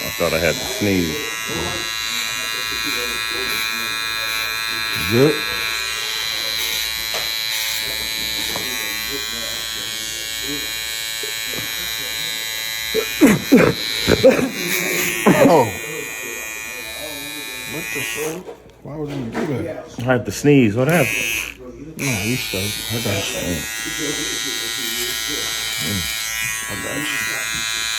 I thought I had to sneeze. Good. Oh. What the fuck? Why would you do that? I had to sneeze. What happened? No, you stuck. I got you. I got you.